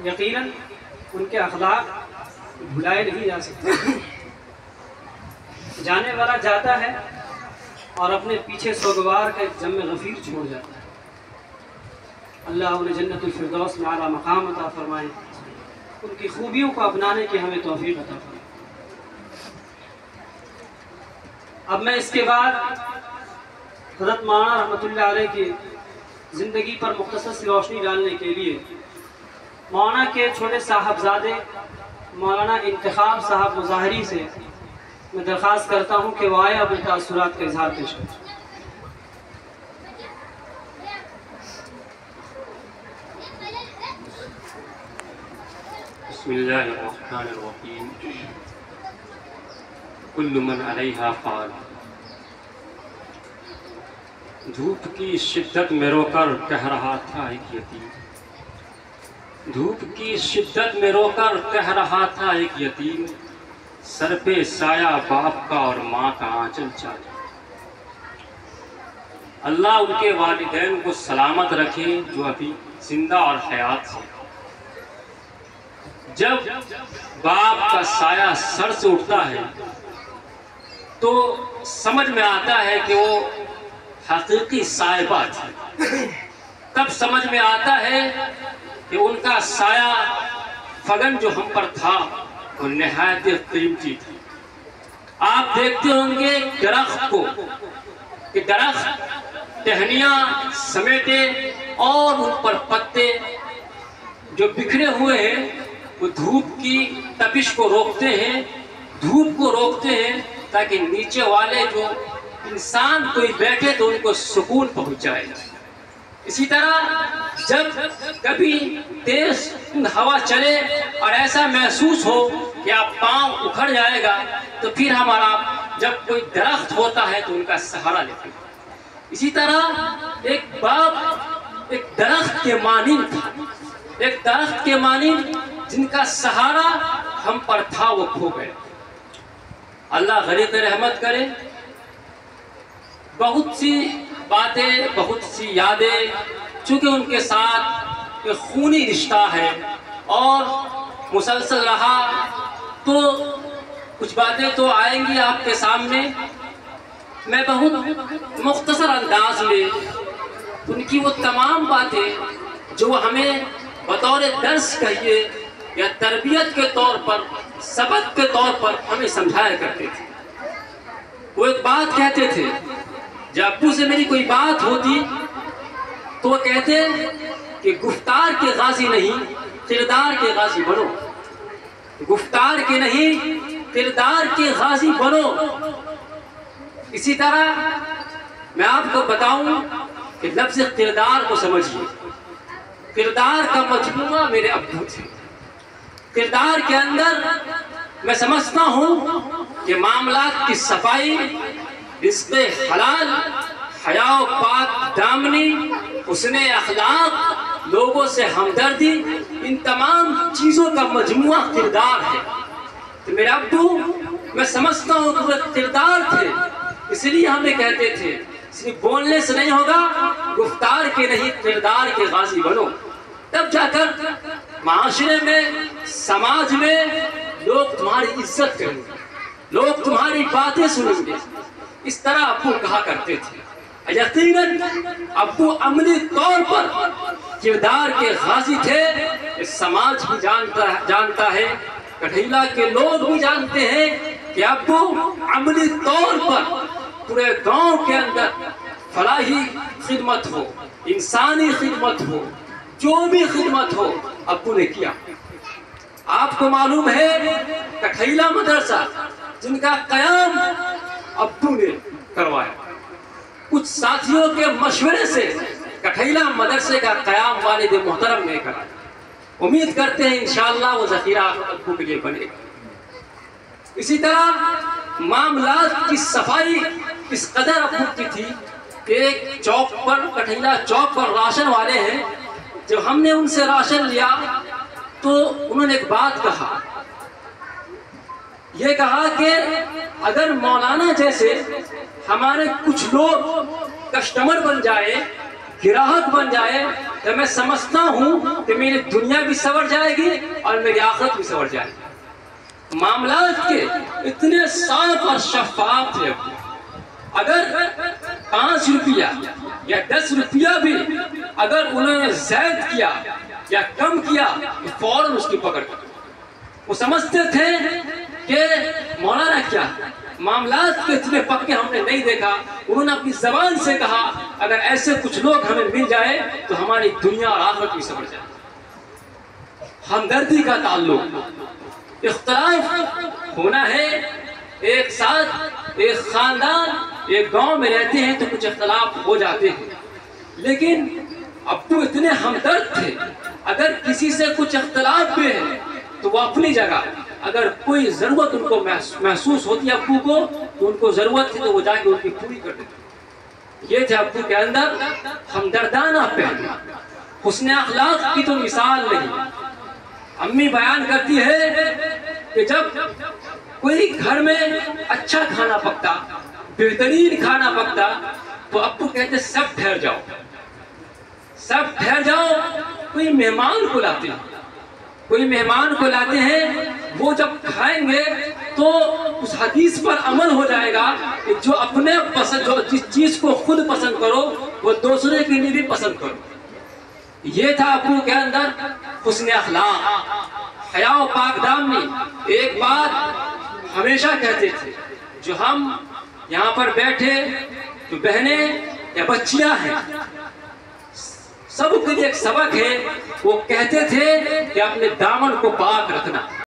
یقیناً ان کے اخلاق بھلائے نہیں جا سکتے۔ جانے والا جاتا ہے اور اپنے پیچھے سوگوار کا ایک جم غفیر چھوڑ جاتا ہے۔ اللہ انہیں جنت الفردوس میں اعلیٰ مقام عطا فرمائے، ان کی خوبیوں کو اپنانے کی ہمیں توفیق عطا فرمائے۔ اب میں اس کے بعد حضرت مولانا رحمۃ اللہ علیہ کی زندگی پر مختصر سی روشنی ڈالنے کے لیے مولانا کے چھوٹے صاحبزادے مولانا انتخاب صاحب مظاہری سے میں درخواست کرتا ہوں کہ وہ آئے اپنے تاثرات کا اظہار پیش کریں۔ بسم اللہ الرحمن الرحیم۔ کل من علیہا فان۔ دھوپ کی شدت میں رو کر کہہ رہا تھا ایک یتیم، دھوپ کی شدت میں رو کر کہہ رہا تھا ایک یتیم، سر پہ سایہ باپ کا اور ماں کا آنچل چاہیے۔ اللہ ان کے والدین کو سلامت رکھے جو ابھی زندہ اور حیات سے۔ جب باپ کا سایہ سر سے اٹھتا ہے تو سمجھ میں آتا ہے کہ وہ حقیقی صاحبہ تھی، تب سمجھ میں آتا ہے کہ ان کا سایہ فگن جو ہم پر تھا وہ نہایت قیمتی تھی۔ آپ دیکھتے ہوں گے درخت کو کہ درخت ٹہنیاں سمیٹے اور ان پر پتے جو بکھرے ہوئے ہیں وہ دھوپ کی تپش کو روکتے ہیں، دھوپ کو روکتے ہیں تاکہ نیچے والے جو انسان کوئی بیٹھے تو ان کو سکون پہنچ جائے۔ اسی طرح جب کبھی تیز ہوا چلے اور ایسا محسوس ہو کہ آپ پاؤں اکھڑ جائے گا تو پھر ہمارا جب کوئی درخت ہوتا ہے تو ان کا سہارا لیتے ہیں۔ اسی طرح ایک باپ ایک درخت کے مانند تھا، ایک درخت کے مانند جن کا سہارا ہم پر تھا وہ کھو گئے۔ اللہ غریق رحمت کرے۔ بہت سی باتیں، بہت سی یادیں، چونکہ ان کے ساتھ ایک خونی رشتہ ہے اور مسلسل رہا تو کچھ باتیں تو آئیں گی آپ کے سامنے۔ میں بہت مختصر انداز میں ان کی وہ تمام باتیں جو ہمیں بطور درس کہیے یا تربیت کے طور پر، سبق کے طور پر ہمیں سمجھایا کرتے تھے۔ وہ ایک بات کہتے تھے، جب ابو سے میری کوئی بات ہوتی تو وہ کہتے کہ گفتار کے غازی نہیں کردار کے غازی بنو، گفتار کے نہیں کردار کے غازی بنو۔ اسی طرح میں آپ کو بتاؤں کہ لفظ کردار کو سمجھیے، کردار کا مجموعہ میرے ابو تھے۔ کردار کے اندر میں سمجھتا ہوں کہ معاملات کی صفائی، رزق حلال، حیا و پاک دامنی، حسن اخلاق، لوگوں سے ہمدردی، ان تمام چیزوں کا مجموعہ کردار ہے۔ تو میرے ابو میں سمجھتا ہوں کہ وہ کردار تھے، اس لیے ہمیں کہتے تھے صرف بولنے سے نہیں ہوگا، گفتار کے نہیں کردار کے غازی بنو، تب جا کر معاشرے میں، سماج میں لوگ تمہاری عزت کریں گے، لوگ تمہاری باتیں سنیں گے۔ اس طرح ابو کہا کرتے تھے۔ یقیناً ابو عملی طور پر کردار کے غازی تھے، سماج بھی جانتا ہے، کٹھیلا کے لوگ بھی جانتے ہیں کہ ابو عملی طور پر پورے گاؤں کے اندر فلاحی خدمت ہو، انسانی خدمت ہو، جو بھی خدمت ہو ابو نے کیا۔ آپ کو معلوم ہے کٹھیلا مدرسہ جن کا قیام ابو نے کروایا، کچھ ساتھیوں کے مشورے سے کٹھیلا مدرسے کا قیام والد محترم نے کرا۔ امید کرتے ہیں انشاءاللہ وہ ذخیرہ ابو کے لیے بنے گا۔ اسی طرح معاملات کی صفائی اس قدر ابو کی تھی کہ ایک چوک پر، کٹھیلا چوک پر راشن والے ہیں، جب ہم نے ان سے راشن لیا تو انہوں نے ایک بات کہا، یہ کہا کہ اگر مولانا جیسے ہمارے کچھ لوگ کسٹمر بن جائے، گراہک بن جائے تو میں سمجھتا ہوں کہ میری دنیا بھی سنور جائے گی اور میری آخرت بھی سنور جائے گی۔ معاملات کے اتنے صاف اور شفاف تھے ابو، اگر 5 روپیہ یا 10 روپیہ بھی اگر انہوں نے زائد کیا یا کم کیا تو فوراً اس کی پکڑ کر، وہ سمجھتے تھے کہ مولانا کیا معاملات کے اتنے پکے ہم نے نہیں دیکھا۔ انہوں نے اپنی زبان سے کہا اگر ایسے کچھ لوگ ہمیں مل جائے تو ہماری دنیا اور آخرت بھی سنور جائے۔ ہمدردی کا تعلق، اختلاف ہونا ہے، ایک ساتھ ایک خاندان ایک گاؤں میں رہتے ہیں تو کچھ اختلاف ہو جاتے ہیں، لیکن ابو اتنے ہمدرد تھے، اگر کسی سے کچھ اختلاف بھی ہے تو وہ اپنی جگہ، اگر کوئی ضرورت ان کو محسوس ہوتی ہے ابو کو تو ان کو ضرورت تھی تو وہ جا کے ان کی پوری کر دیتے۔ یہ تھے ابو کے اندر ہمدردانہ پہلو، حسن اخلاق کی تو مثال نہیں۔ امی بیان کرتی ہے کہ جب کوئی گھر میں اچھا کھانا پکتا، بہترین کھانا پکتا تو ابو کہتے سب ٹھہر جاؤ، سب ٹھہر جاؤ۔ کوئی مہمان کو لاتے ہیں، کوئی مہمان کو لاتے ہیں، وہ جب کھائیں گے تو اس حدیث پر عمل ہو جائے گا کہ جو اپنے پسند، جو جس چیز کو خود پسند کرو وہ دوسرے کے لیے بھی پسند کرو۔ یہ تھا ابو کے اندر حسن اخلاق، حیا و پاک دامنی۔ ایک بات ہمیشہ کہتے تھے، جو ہم یہاں پر بیٹھے جو بہنیں یا بچیاں ہیں سب کے لیے ایک سبق ہے، وہ کہتے تھے کہ اپنے دامن کو پاک رکھنا۔